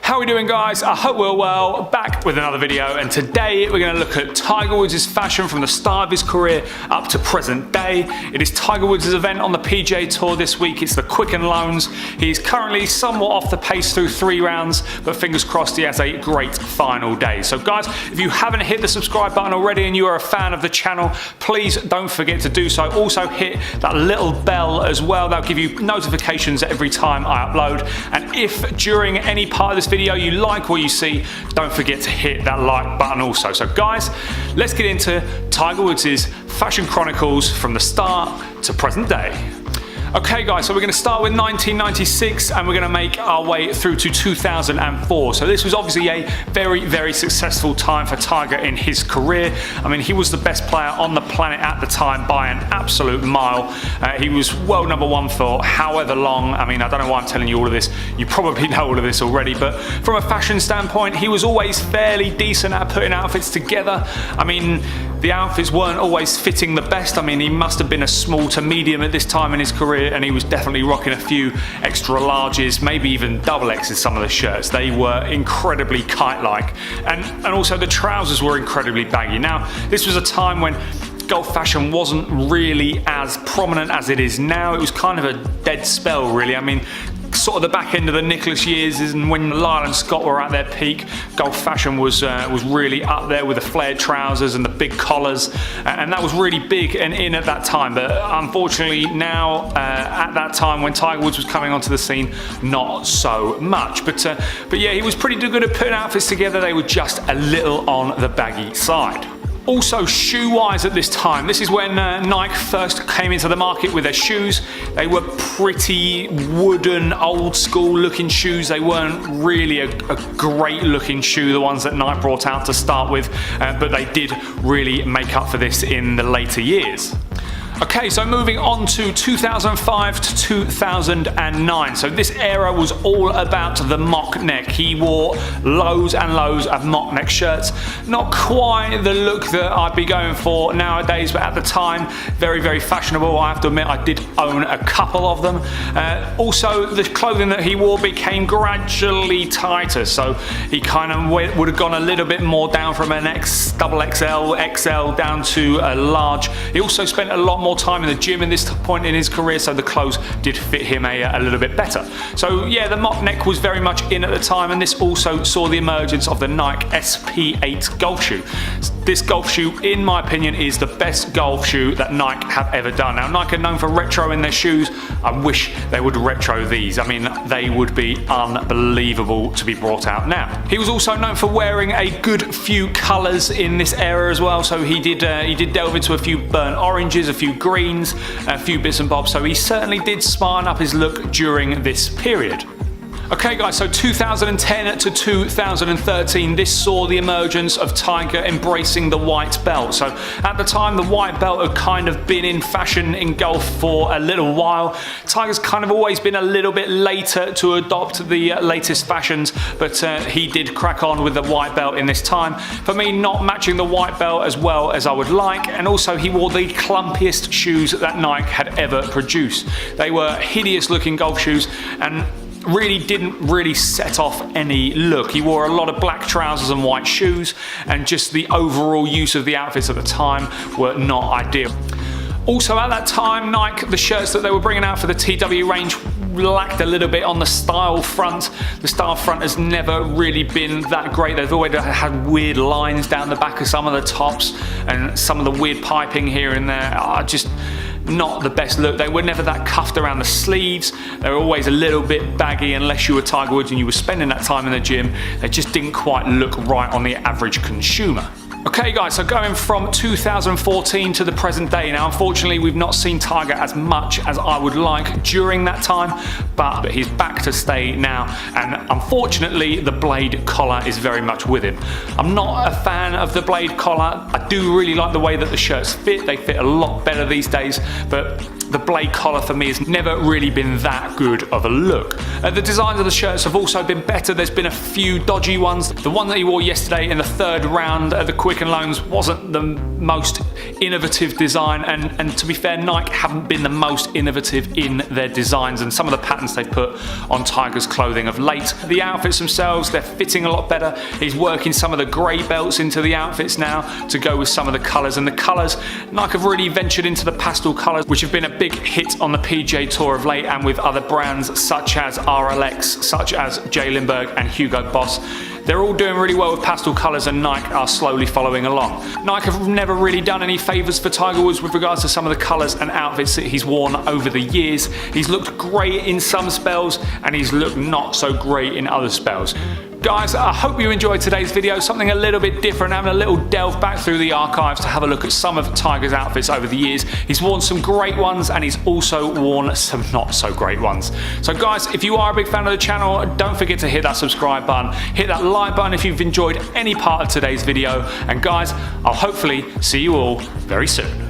How are we doing, guys? I hope we're well. Back with another video, and today we're going to look at Tiger Woods' fashion from the start of his career up to present day. It is Tiger Woods' event on the PGA Tour this week. It's the Quicken Loans. He's currently somewhat off the pace through 3 rounds, but fingers crossed he has a great final day. So guys, if you haven't hit the subscribe button already and you are a fan of the channel, please don't forget to do so. Also hit that little bell as well. That'll give you notifications every time I upload. And if during any part of this video you like what you see, don't forget to hit that like button also. So guys, let's get into Tiger Woods' fashion chronicles from the start to present day. Okay guys, so we're going to start with 1996 and we're going to make our way through to 2004. So this was obviously a very successful time for Tiger in his career. I mean, he was the best player on the planet at the time by an absolute mile. He was world #1 for however long. I mean, I don't know why I'm telling you all of this. You probably know all of this already, but from a fashion standpoint, he was always fairly decent at putting outfits together. I mean, the outfits weren't always fitting the best. I mean, he must have been a small to medium at this time in his career, and he was definitely rocking a few extra larges, maybe even double X in some of the shirts. They were incredibly kite-like, and also the trousers were incredibly baggy. Now, this was a time when golf fashion wasn't really as prominent as it is now. It was kind of a dead spell, really. I mean, sort of the back end of the Nicklaus years, and when Lyle and Scott were at their peak, golf fashion was really up there with the flared trousers and the big collars, and that was really big and in at that time. But unfortunately now, at that time when Tiger Woods was coming onto the scene, not so much. But yeah, he was pretty good at putting outfits together. They were just a little on the baggy side. Also, shoe-wise at this time, this is when Nike first came into the market with their shoes. They were pretty wooden, old-school looking shoes. They weren't really a great looking shoe, the ones that Nike brought out to start with, but they did really make up for this in the later years. Okay, so moving on to 2005 to 2009. So this era was all about the mock neck. He wore loads and loads of mock neck shirts. Not quite the look that I'd be going for nowadays, but at the time, very fashionable. I have to admit, I did own a couple of them. Also, the clothing that he wore became gradually tighter. So he kind of would have gone a little bit more down from an double XL, XL down to a large. He also spent a lot more time in the gym in this point in his career, so the clothes did fit him a little bit better. So yeah, the mock neck was very much in at the time, and this also saw the emergence of the Nike SP8 golf shoe. This golf shoe, in my opinion, is the best golf shoe that Nike have ever done. Now, Nike are known for retro in their shoes. I wish they would retro these. I mean, they would be unbelievable to be brought out now. He was also known for wearing a good few colours in this era as well. So he did delve into a few burnt oranges, a few greens, a few bits and bobs. So he certainly did smarten up his look during this period. Okay guys, so 2010 to 2013, this saw the emergence of Tiger embracing the white belt. So at the time, the white belt had kind of been in fashion in golf for a little while. Tiger's kind of always been a little bit later to adopt the latest fashions, but he did crack on with the white belt in this time. For me, not matching the white belt as well as I would like, and also he wore the clumpiest shoes that Nike had ever produced. They were hideous looking golf shoes and really didn't set off any look. He wore a lot of black trousers and white shoes, and just the overall use of the outfits at the time were not ideal. Also at that time, Nike, the shirts that they were bringing out for the TW range lacked a little bit on the style front. The style front has never really been that great. They've always had weird lines down the back of some of the tops, and some of the weird piping here and there are just not the best look. They were never that cuffed around the sleeves. They were always a little bit baggy unless you were Tiger Woods and you were spending that time in the gym. They just didn't quite look right on the average consumer. Okay guys, so going from 2014 to the present day. Now unfortunately we've not seen Tiger as much as I would like during that time, but he's back to stay now, and unfortunately the blade collar is very much with him. I'm not a fan of the blade collar. I do really like the way that the shirts fit. They fit a lot better these days, but the blade collar for me has never really been that good of a look. The designs of the shirts have also been better. There's been a few dodgy ones. The one that he wore yesterday in the third round at the Quicken Loans wasn't the most innovative design, and to be fair, Nike haven't been the most innovative in their designs and some of the patterns they put on Tiger's clothing of late. The outfits themselves, they're fitting a lot better. He's working some of the grey belts into the outfits now to go with some of the colours, and the colours, Nike have really ventured into the pastel colours, which have been a big hit on the PGA Tour of late and with other brands such as RLX, such as J. Lindbergh and Hugo Boss. They're all doing really well with pastel colours, and Nike are slowly following along. Nike have never really done any favours for Tiger Woods with regards to some of the colours and outfits that he's worn over the years. He's looked great in some spells and he's looked not so great in other spells. Guys, I hope you enjoyed today's video, something a little bit different, having a little delve back through the archives to have a look at some of Tiger's outfits over the years. He's worn some great ones and he's also worn some not so great ones. So guys, if you are a big fan of the channel, don't forget to hit that subscribe button, hit that like button if you've enjoyed any part of today's video, and guys, I'll hopefully see you all very soon.